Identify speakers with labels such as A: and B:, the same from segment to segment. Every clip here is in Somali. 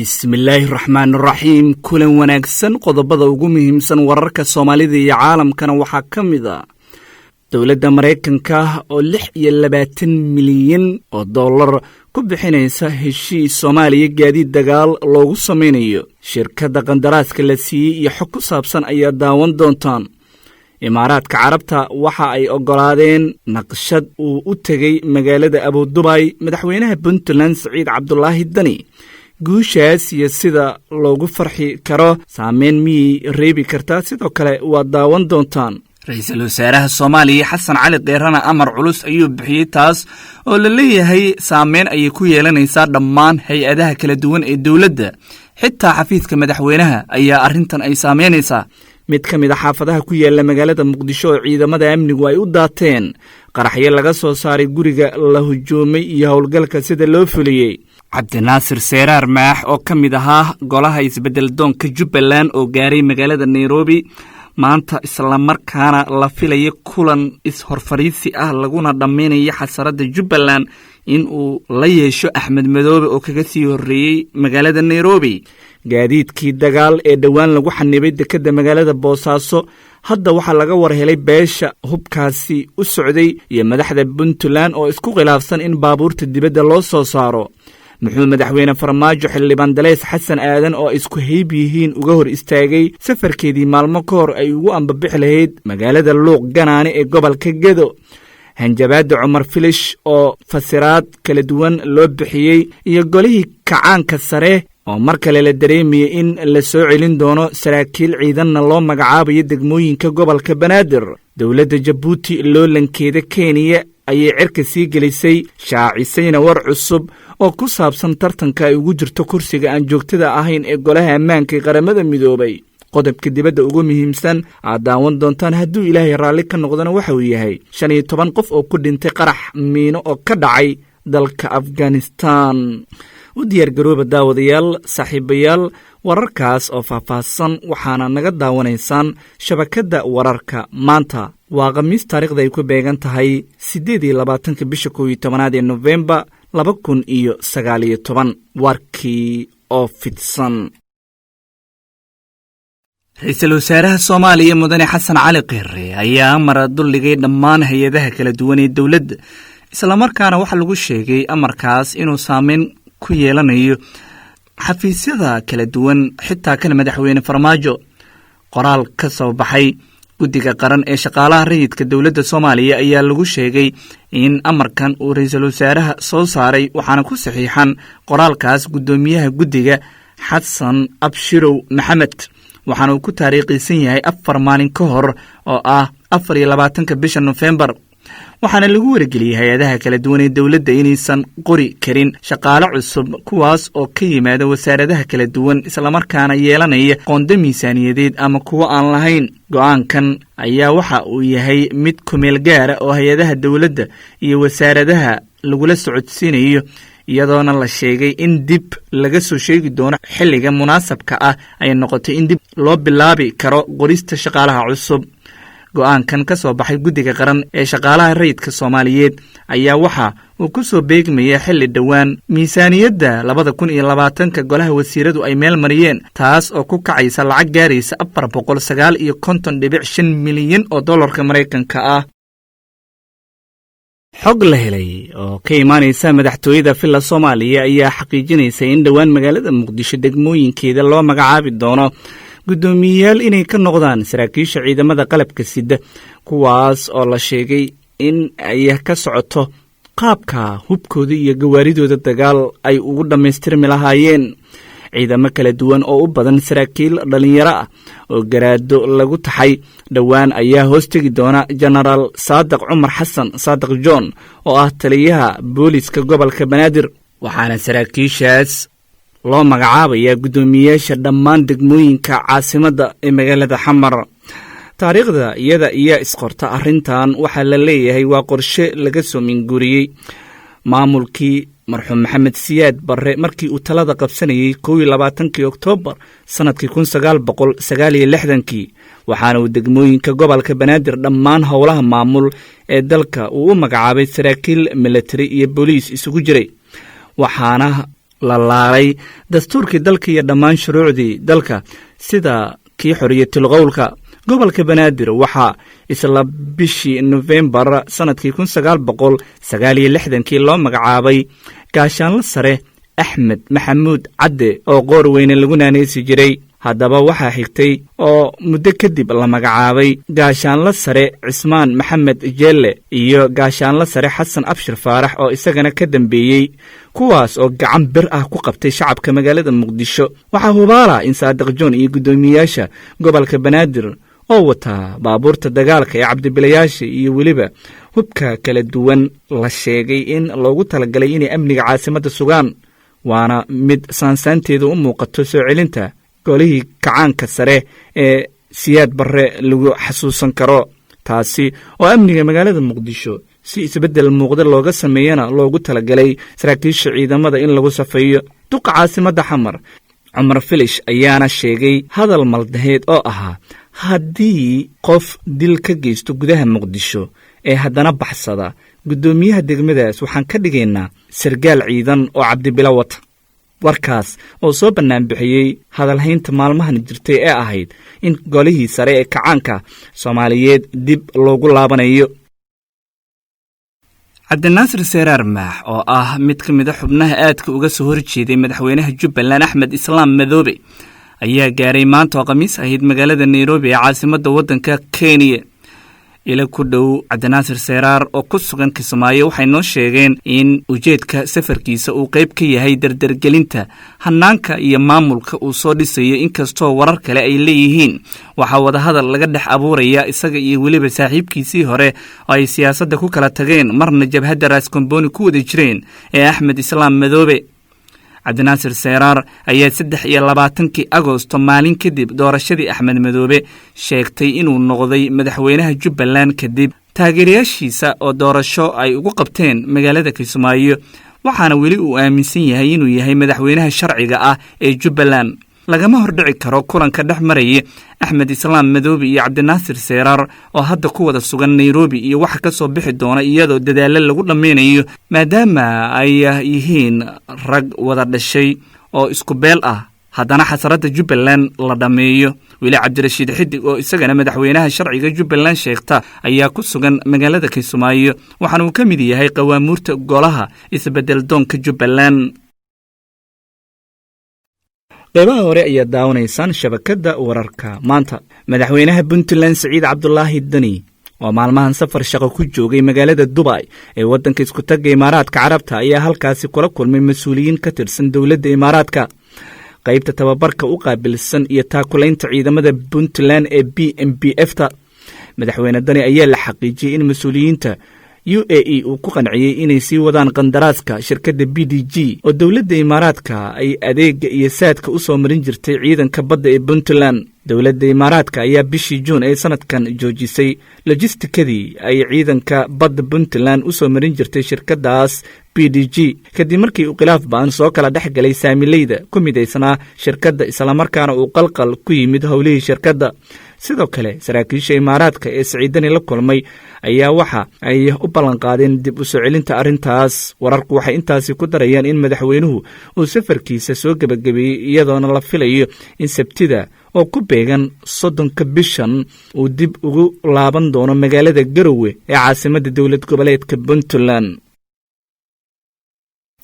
A: bismillaahi raxmaani raxiim kulan wanaagsan qodobada ugu muhiimsan wararka soomaalida iyo caalamkana waxaa ka mid a dowladda maraykanka oo 26 milyan oo dollar ku bixinaysa heshiis Soomaaliya gaadiid dagaal loogu samaynayo shirkadda qandaraaska la siiyey iyo xog ku saabsan ayaa daawan doontaan imaaraadka carabta waxa ay ogolaadeen naqshad uu u tegay magaalada Abu Dhabi madaxweynaha Puntland Saciid Cabdullaahi Dani guushaas iyo sida loogu farxi karo saameyn miyay reebi kartaa sidoo kale waa daawan doontaan ra'iisul wasaaraha Soomaaliya Xasan Cali Qeyrana amar culus ayuu bixiyay taas oo la leeyahay saameyn ay ku yeelanaysaa dhammaan hay'adaha kala duwan ee dawladda xitaa xafiiska madaxweynaha ayaa arrintan ay saameynaysaa mid ka mid ah xaafadaha ku yaala magaalada Muqdisho oo ciidamada amnigu ay u daateen qaraxyo laga soo saaray guriga la hujuumay iyo howlgalka sida loo fuliyay Cabdinaasir Seeraar Maax oo ka mid ahaa golaha isbedel doonka Jubbaland oo gaaray magaalada Nairobi maanta isla markaana la filayay kulan is-horfariisi ah laguna dhammeynaya xasarada Jubbaland in uu la yeesho Axmed Madoobe oo kaga sii horeeyay magaalada Nairobi gaadiidkii dagaal ee dhawaan lagu xanibay dekada magaalada Boosaaso hadda waxaa laga warhelay beesha hubkaasi u socday iyo madaxda Puntland oo isku khilaafsan in baabuurta dibadda loo soo saaro muxuu madaxweyne Farmaajo xildhibaan Daleys Xasan Aadan oo isku hayb yihiin uga hor istaagay safarkeedii maalmo ka hor ay ugu ambabix lahayd magaalada Luuq Ganaane ee gobolka Gedo hanjabaada Cumar Filish oo fasiraad kala duwan loo bixiyay iyo golihii kacaanka sare oo mar kale la dareemiyay in la soo celin doono saraakiil ciidanna loo magacaabayo degmooyinka gobolka Banaadir dowladda Jabuuti loolankeeda Kenya ayay cirka sii gelisay shaacisayna war cusub oo ku saabsan tartanka ay ugu jirto kursiga aan joogtada ahayn ee golaha ammaanka ee qaramada midoobay qodobka dibadda ugu muhiimsan aad daawan doontaan hadduu ilaahay raalli ka noqdana waxa uu yahay 15 qof oo ku dhintay qarax miino oo ka dhacay dalka Afghanistan u diyaar garooba daawadayaal saaxiibayaal wararkaas oo faahfaahsan waxaana naga daawanaysaan shabakadda wararka maanta waa khamiis taariikhda ay ku beegan tahay 28 bisha 11 ee November 2019 warkii oo fidsan ra'iisul wasaaraha Soomaaliya Mudane Xasan Cali Qeyre ayaa amar dulligay dhammaan hay'adaha kala duwan ee dawladda isla markaana waxa lagu sheegay amarkaas inuu saameyn ku yeelanayo xafiisyada kala duwan xitaa kan madaxweyne Farmaajo qoraal ka soo baxay guddiga qaran ee shaqaalaha rayidka dawladda Soomaaliya ayaa lagu sheegay in amarkan uu ra'iisul wasaaraha soo saaray waxaana ku saxiixan qoraalkaas gudoomiyaha guddiga Xasan Abshirow Maxamed waxaana uu ku taariikhisan yahay 4 maalin ka hor oo ah 24 bisha November waxaana lagu wargeliyay hay'adaha kala duwan ee dawladda inaysan qori karin shaqaale cusub kuwaas oo ka yimaada wasaaradaha kala duwan isla markaana yeelanaya qoonda miisaaniyadeed ama kuwa aan lahayn go'aankan ayaa waxa uu yahay mid ku meel gaar ah oo hay'adaha dawladda iyo wasaaradaha lagula socodsiinayo iyadoona la sheegay in dib laga soo sheegi doono xilliga munaasabka ah ay noqoto in dib loo bilaabi karo qorista shaqaalaha cusub go'aankan ka soo baxay guddiga qaran ee shaqaalaha rayidka Soomaaliyeed ayaa waxa uu ku soo beegmaya xilli dhawaan miisaaniyadda 2020 golaha wasiiradu ay meel mariyeen taas oo ku kacaysa lacag gaaraysa 459.5 milyan oo dollarka Mareykanka ah xog la helay oo ka imaanaysa madaxtooyada Villa Soomaaliya ayaa xaqiijinaysa in dhawaan magaalada Muqdisho degmooyinkeeda loo magacaabi doono gudoomiyayaal inay ka noqdaan saraakiisha ciidamada qalabka sida kuwaas oo la sheegay in ay ka socoto qaabka hubkooda iyo gawaaridooda dagaal ay ugu dhameystirmi lahaayeen ciidamo kala duwan oo u badan saraakiil dhalinyaro ah oo garaado lagu taxay dhawaan ayaa hoos tegi doona General Saadiq Cumar Xasan Saadiq John oo ah taliyaha booliska gobolka Banaadir waxaana saraakiishaas loo magacaabaya gudoomiyaasha dhammaan degmooyinka caasimadda ee magaalada Xamar taariikhda iyada iyo isqorta arrintan waxaa la leeyahay waa qorshe laga soo minguriyay maamulkii marxuum Maxamed Siyaad Barre markii uu talada qabsanayay 22 Oktoobar sanadkii 1969 waxaana uu degmooyinka gobolka Banaadir dhammaan howlaha maamul ee dalka uu u magacaabay saraakiil military iyo booliis isugu jiray waxaana la laalay dastuurkii dalka iyo dhammaan shuruucdii dalka sida kii xorriyatul qowlka. gobolka banaadir waxaa isla bishii Nofembar sanadkii 1969 loo magacaabay gaashaanle sare Axmed Maxamuud Cadde oo qoor weyne lagu naanaysi jiray. haddaba waxaa xigtay oo muddo kadib la magacaabay gaashaanle sare Cismaan Maxamed Jeelle iyo gaashaanle sare Xasan Abshir Faarax oo isagana ka dambeeyey, kuwaas oo gacan bir ah ku qabtay shacabka magaalada Muqdisho. waxaa hubaala in Saadiq John iyo guddoomiyaasha gobolka banaadir oo wataa baabuurta dagaalka ee cabdibilayaasha iyo weliba hubka kala duwan la sheegay in loogu talagalay inay amniga caasimadda sugaan, waana mid saansaanteedu u muuqato soo celinta golihii kacaanka sare ee Siyaad Barre lagu xasuusan karo, taasi oo amniga magaalada Muqdisho si isbeddel muuqda looga sameeyana loogu talagalay saraakiisha ciidamada in lagu safeeyo. duqa caasimadda Xamar Cumar Filish ayaana sheegay hadal maldaheed oo ahaa haddii qof dil ka geysto gudaha Muqdisho ee haddana baxsada guddoomiyaha degmadaas waxaan ka dhigaynaa sargaal ciidan oo cabdibila wata. warkaas oo soo bannaan bixiyey hadalhaynta maalmahan jirtay ee ahayd in golihii sare ee kacaanka Soomaaliyeed dib loogu laabanayo. Cabdinaasir Seeraar Maax oo ah mid ka mid ah xubnaha aadka uga soo horjeeday madaxweynaha Jubbaland Axmed Islaam Madoobe ayaa gaaray maanta oo khamiis ahayd magaalada Nairobi ee caasimadda waddanka Kenya. ila ku dhow Cabdinaasir Seeraar oo ku sugan Kismaayo waxay noo sheegeen in ujeedka safarkiisa uu qayb ka yahay dardargelinta hanaanka iyo maamulka uu soo dhisayo, inkastoo warar kale ay leeyihiin waxaa wada hadal laga dhex abuuraya isaga iyo weliba saaxiibkiisii hore oo ay siyaasadda ku kala tageen, marna jabhadda Raaskambooni ku wada jireen ee Axmed Islaam Madoobe. Cabdinaasir Seeraar ayaa 23 Agoosto maalin kadib doorashadii Axmed Madoobe sheegtay inuu noqday madaxweynaha Jubbaland kadib taageerayaashiisa oo doorasho ay ugu qabteen magaalada Kismaayo, waxaana weli uu aaminsan yahay inuu yahay madaxweynaha sharciga ah ee Jubbaland. lagama hordhici karo kulanka dhex maraya Axmed Islaam Madoobe iyo Cabdinaasir Seeraar oo hadda ku wada sugan Nairobi iyo waxa ka soo bixi doona iyadoo dadaalo lagu dhameynayo maadaama ay yihiin rag wada dhashay oo isku beel ah, haddana xasarada Jubbaland la dhameeyo. weli Cabdirashiid Xidig oo isagana madaxweynaha sharciga Jubbaland sheegta ayaa ku sugan magaalada Kismaayo, waxaana uu ka mid yahay qawaamuurta golaha isbedel doonka Jubbaland. qeybaha hore ayaa daawanaysaan shabakadda wararka maanta. madaxweynaha Puntland Siciid Cabdulaahi Dani oo maalmahan safar shaqo ku joogay magaalada Dubai ee waddanka isku tagga Imaaraadka Carabta ayaa halkaasi kula kulmay mas'uuliyiin ka tirsan dowladda Imaaraadka. qaybta tababarka u qaabilsan iyo taakulaynta ciidamada Puntland ee BMPF-ta. madaxweyne Dani ayaa la xaqiijiyey in mas'uuliyiinta UAE uu ku qanciyey inay sii wadaan qandaraaska shirkadda BDG oo dowladda Imaaraadka ay adeega iyo saadka u soo marin jirtay ciidanka badda ee Puntland. dowladda Imaaraadka ayaa bishii Juun ee sanadkan joojisay logistikadii ay ciidanka badda Puntland u soo marin jirtay shirkaddaas BDG kadib markii uu khilaaf ba'an soo kala dhex galay saamileyda ku midaysanaa shirkadda, islamarkaana uu qalqal ku yimid howlihii shirkadda. sidoo kale saraakiisha Imaaraadka ee Siciidani la kulmay ayaa waxa ay u ballanqaadeen dib u soo celinta arrintaas. wararku waxay intaasi ku darayaan in madaxweynuhu uu safarkiisa soo gebagabeeyey iyadoona la filayo in Sabtida oo ku beegan 30 bishan uu dib ugu laaban doono magaalada Garowe ee caasimadda dowlad goboleedka Puntland.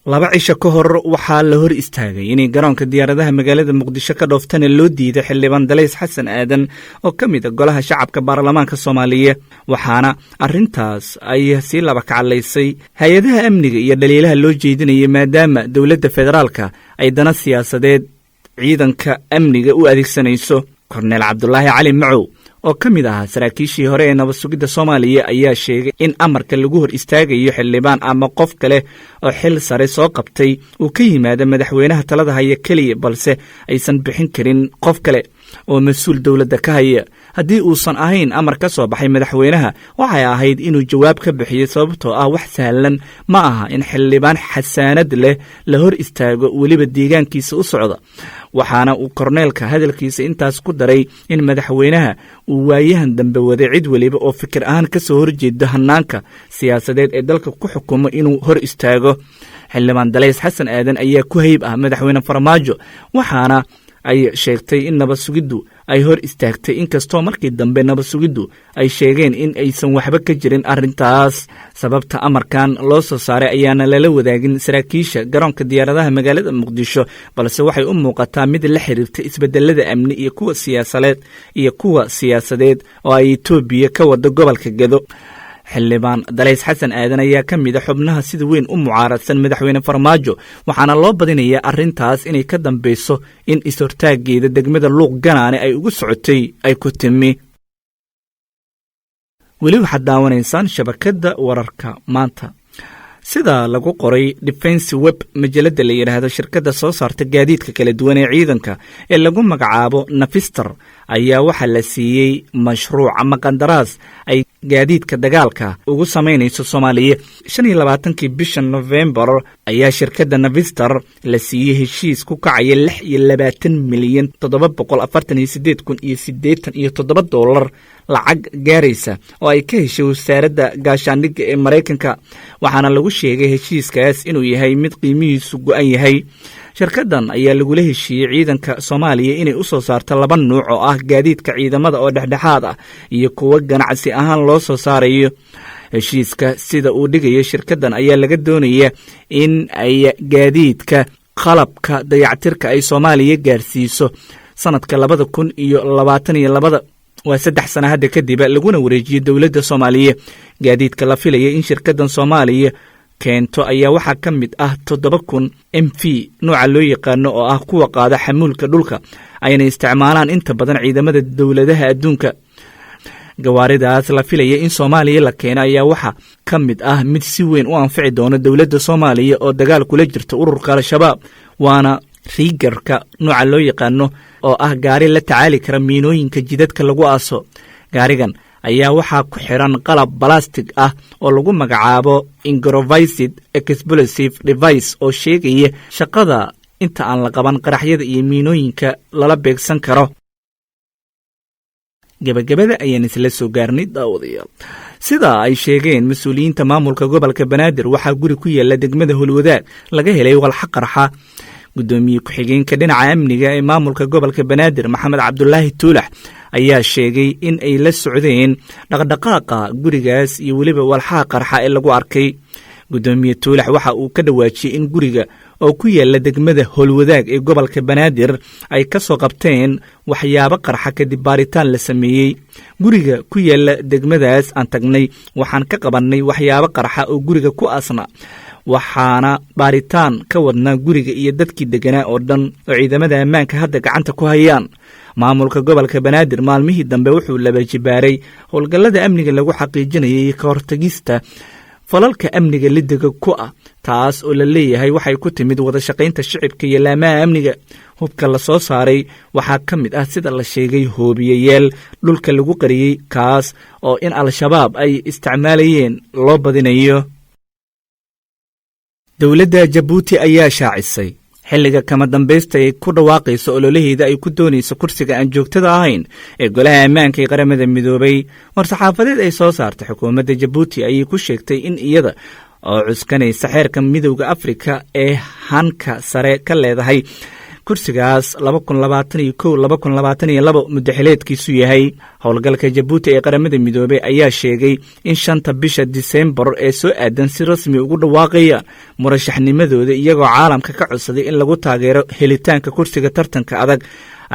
A: 2 cisho ka hor waxaa la hor istaagay inay garoonka diyaaradaha magaalada Muqdisho ka dhooftana loo diiday xildhibaan Dalays Xasan Aadan oo ka mid ah golaha shacabka baarlamaanka Soomaaliya, waxaana arrintaas ay sii laba kacalaysay hay'adaha amniga iyo dhaliilaha loo jeedinayay maadaama dowladda federaalka ay dana siyaasadeed ciidanka amniga u adeegsanayso. Korneel Cabdulaahi Cali Macow oo ka mid ahaa saraakiishii hore ee nabad sugidda Soomaaliya ayaa sheegay in amarka lagu hor istaagayo xildhibaan ama qof kale oo xil sare soo qabtay uu ka yimaado madaxweynaha talada haya keliya, balse aysan bixin karin qof kale. oo mas-uul dowladda ka haya. haddii uusan ahayn amar ka soo baxay madaxweynaha waxay ahayd inuu jawaab ka bixiyo, sababtoo ah wax sahlan ma aha in xildhibaan xasaanad leh la hor istaago weliba deegaankiisa u socda. waxaana uu korneelka hadalkiisa intaas ku daray in madaxweynaha uu waayahan dambe waday cid weliba oo fikir ahaan ka soo horjeeda hannaanka siyaasadeed ee dalka ku xukumo inuu hor istaago. xildhibaan dalays xasan aadan ayaa ku hayb ah madaxweyne farmaajo, waxaana ay sheegtay in nabad sugiddu ay hor istaagtay, inkastoo markii dambe nabad sugiddu ay sheegeen in aysan waxba ka jirin arrintaas. sababta amarkan loo soo saaray ayaana lala wadaagin saraakiisha garoonka diyaaradaha magaalada muqdisho, balse waxay u muuqataa mid la xiriirta isbedelada amni iyo kuwa siyaasadeed oo ay Itoobiya ka wada gobolka Gedo. xildhibaan dalays xasan aadan ayaa ka mid a xubnaha sida weyn u mucaaradsan madaxweyne farmaajo, waxaana loo badinayaa arrintaas inay ka dambeyso in is-hortaageeda degmada luuq ganaane ay ugu socotay ay ku timi. weli waxaad daawanaysaan shabakadda wararka maanta. sida lagu qoray Defense Web, majalada la yidhaahdo shirkadda soo saarta gaadiidka kala duwan ee ciidanka ee lagu magacaabo Navistar ayaa waxaa la siiyey mashruuc ama qandaraas ay gaadiidka dagaalka ugu samaynayso Soomaaliya. 25kii bisha November ayaa shirkadda Navistar la siiyey heshiis ku kacaya $26,748,087 lacag gaaraysa oo ay ka heshay wasaaradda gaashaandhigga ee Mareykanka, waxaana lagu sheegay heshiiskaas inuu yahay mid qiimihiisu go'an yahay. shirkaddan ayaa lagula heshiiyey ciidanka Soomaaliya inay u soo saarto 2 nuuc oo ah gaadiidka ciidamada oo dhexdhexaad ah iyo kuwa ganacsi ahaan loo soo saarayo. heshiiska sida uu dhigayo shirkaddan ayaa laga doonaya in ay gaadiidka qalabka dayactirka ay Soomaaliya gaarsiiso sanadka 2022, waa 3 sano hadda kadib laguna wareejiyay dowladda Soomaaliya. gaadiidka la filayay in shirkaddan Soomaaliya keento ayaa waxaa ka mid ah 7,000 MV nooca loo yaqaano oo ah kuwa qaada xamuulka dhulka ayna isticmaalaan inta badan ciidamada dowladaha adduunka. gawaaridaas la filayay in Soomaaliya la keeno ayaa waxaa ka mid ah mid si weyn u anfici doona dowladda Soomaaliya oo dagaal kula jirta ururka Al-Shabaab, waana Riigarka nooca loo yaqaano oo ah gaari la tacaali kara miinooyinka jidadka lagu aaso. gaarigan ayaa waxaa ku xiran qalab balastig ah oo lagu magacaabo Improvised Explosive Device oo sheegaya shaqada inta aan la qaban qaraxyada iyo miinooyinka lala beegsan karo. gabagabada ayaan isla soo gaarnay daawadayaal. sida ay sheegeen mas-uuliyiinta maamulka gobolka Banaadir, waxaa guri ku yaala degmada Holwadaag laga helay walxa qarxa. gudoomiye ku-xigeenka dhinaca amniga ee maamulka gobolka Banaadir Maxamed Cabdulaahi Tuulax ayaa sheegay in ay la socdeen dhaqdhaqaaqa gurigaas iyo weliba walxaha qarxa ee lagu arkay. gudoomiye Tuulax waxa uu ka dhawaajiyey in guriga oo ku yaala degmada Holwadaag ee gobolka Banaadir ay ka soo qabteen waxyaabo qarxa kadib baaritaan la sameeyey. guriga ku yaala degmadaas aan tagnay waxaan ka qabannay waxyaabo qarxa oo guriga ku aasna, waxaana baaritaan ka wadnaa guriga iyo dadkii deganaa oo dhan oo ciidamada ammaanka hadda gacanta ku hayaan. maamulka gobolka Banaadir maalmihii dambe wuxuu laba jibaaray howlgallada amniga lagu xaqiijinayay ka hortagista falalka amniga liddiga ku ah, taas oo la leeyahay waxay ku timid wada shaqaynta shicibka iyo laamaha amniga. hubka la soo saaray waxaa ka mid ah sida la sheegay hoobiyayaal dhulka lagu qariyey, kaas oo in Al-Shabaab ay isticmaalayeen loo badinayo. dowladda Jabuuti ayaa shaacisay xilliga kama dambaysta ay ku dhawaaqayso ololaheeda ay ku doonayso kursiga aan joogtada ahayn ee golaha ammaanka ee qaramada midoobay. war-saxaafadeed ay soo saartay xukuumadda Jabuuti ayay ku sheegtay in iyada oo cuskanaysa xeerka midowda Afrika ee hanka sare ka leedahay kursigaas 2021-2022 muddaxileedkiisu yahay. howlgalka Jabuuti ee qaramada midoobay ayaa sheegay in 5 bisha Diseembar ee soo aadan si rasmi ugu dhawaaqayaan murashaxnimadooda, iyagoo caalamka ka codsaday in lagu taageero helitaanka kursiga tartanka adag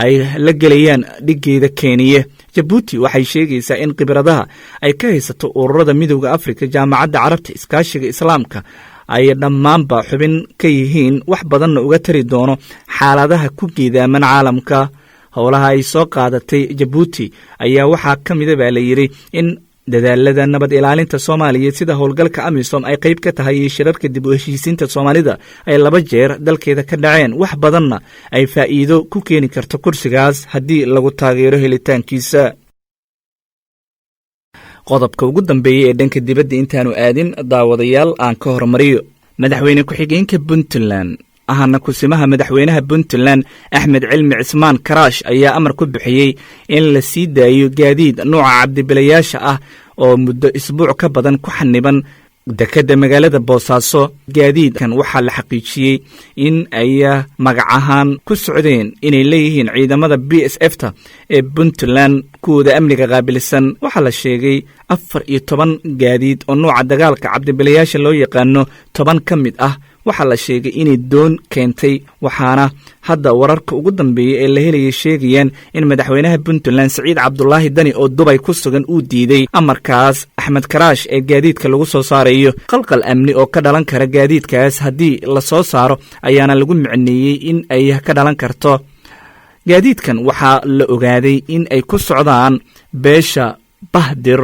A: ay la gelayaan dhigeeda Kenya. Jabuuti waxay sheegaysaa in khibradaha ay ka haysato ururada midowda Afrika, jaamacadda Carabta, iskaashiga Islaamka ay dhammaanba xubin ka yihiin, wax badanna uga tari doono xaaladaha ku geedaaman caalamka. howlaha ay soo qaadatay Jabuuti ayaa waxaa ka mida baa la yidhi in dadaalada nabad ilaalinta soomaaliya sida howlgalka amisom ay qayb ka tahay iyo shirarka dib u heshiisiinta soomaalida ay 2 jeer dalkeeda ka dhaceen wax badanna ay faa'iido ku keeni karto kursigaas haddii lagu taageero helitaankiisa. qodobka ugu dambeeyay ee dhanka dibadda intaanu aadin daawadayaal aan ka hormariyo madaxweyne ku-xigeenka Puntland ahna kusimaha madaxweynaha Puntland Axmed Cilmi Cismaan Karaash ayaa amar ku bixiyay in la sii daayo gaadiid nooca cabdibilayaasha ah oo muddo isbuuc ka badan ku xaniban dekada magaalada Boosaaso. gaadiidkan waxaa la xaqiijiyay in ay magac ahaan ku socdeen inay leeyihiin ciidamada BSF-ta ee Puntland kuwada amniga qaabilsan. waxaa la sheegay 14 gaadiid oo nooca dagaalka cabdibilayaasha loo yaqaano 10 ka mid ah waxaa la sheegay inay doon keentay, waxaana hadda wararka ugu dambeeyay ee la helayay sheegayaan in madaxweynaha Puntland Siciid Cabdulaahi Dani oo Dubai ku sugan uu diiday amarkaas Axmed Karaash ee gaadiidka lagu soo saarayo. qalqal amni oo ka dhalan kara gaadiidkaas haddii la soo saaro ayaana lagu micneeyey in ay ka dhalan karto. gaadiidkan waxaa la ogaaday in ay ku socdaan beesha Bahdir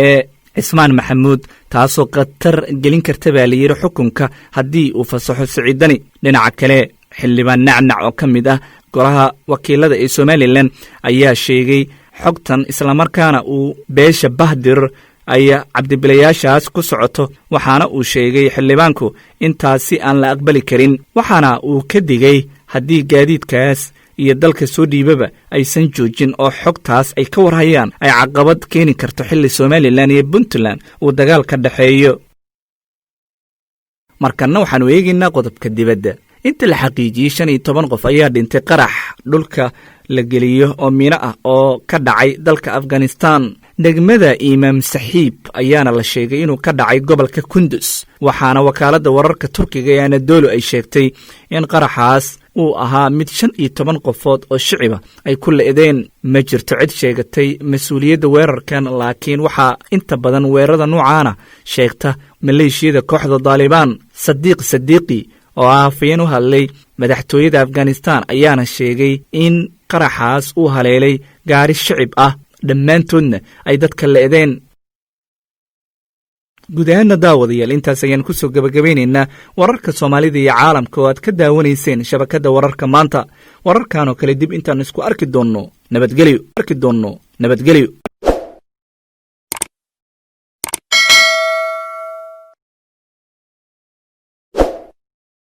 A: ee Cismaan Maxamuud, taasoo khatar gelin karta baa la yidhi xukunka haddii uu fasaxo Siciid Dani. dhinaca kale xildhibaan nacnac oo ka mid ah golaha wakiilada ee Somaliland ayaa sheegay xogtan islamarkaana uu beesha Bahdir ay cabdibilayaashaas ku socoto, waxaana uu sheegay xildhibaanku intaasi aan la aqbali karin, waxaana uu ka digay haddii gaadiidkaas iyo dalka soo dhiibaba aysan joojin oo xogtaas ay ka warhayaan ay caqabad keeni karto xilli Somaliland iyo Puntland uu dagaal ka dhaxeeyo. markana waxaanu eegaynaa qodobka dibadda. inta la xaqiijiyey 15 qof ayaa dhintay qarax dhulka la geliyo oo miino ah oo ka dhacay dalka Afghanistan. degmada Imaam Saxiib ayaana la sheegay inuu ka dhacay gobolka Kunduz, waxaana wakaaladda wararka Turkiga ee Anadolu ay sheegtay in qaraxaas uu ahaa mid 15 qofood oo shiciba ay ku leedeen. ma jirto cid sheegatay mas'uuliyadda weerarkan, laakiin waxaa inta badan weerarada noocaana sheegta maleeshiyada kooxda Taliban. Sadiiqi oo afayeen u hadlay madaxtooyada Afghanistan ayaana sheegay in qaraxaas uu haleelay gaari shicib ah, dhammaantoodna ay dadka leedeen. guud ahaanna daawadayaal intaas ayaan ku soo gabagabeynaynaa wararka Soomaalida iyo caalamka oo aad ka daawanayseen shabakadda wararka maanta. wararkan oo kale dib intaan isku arki doonno nabadgelyo.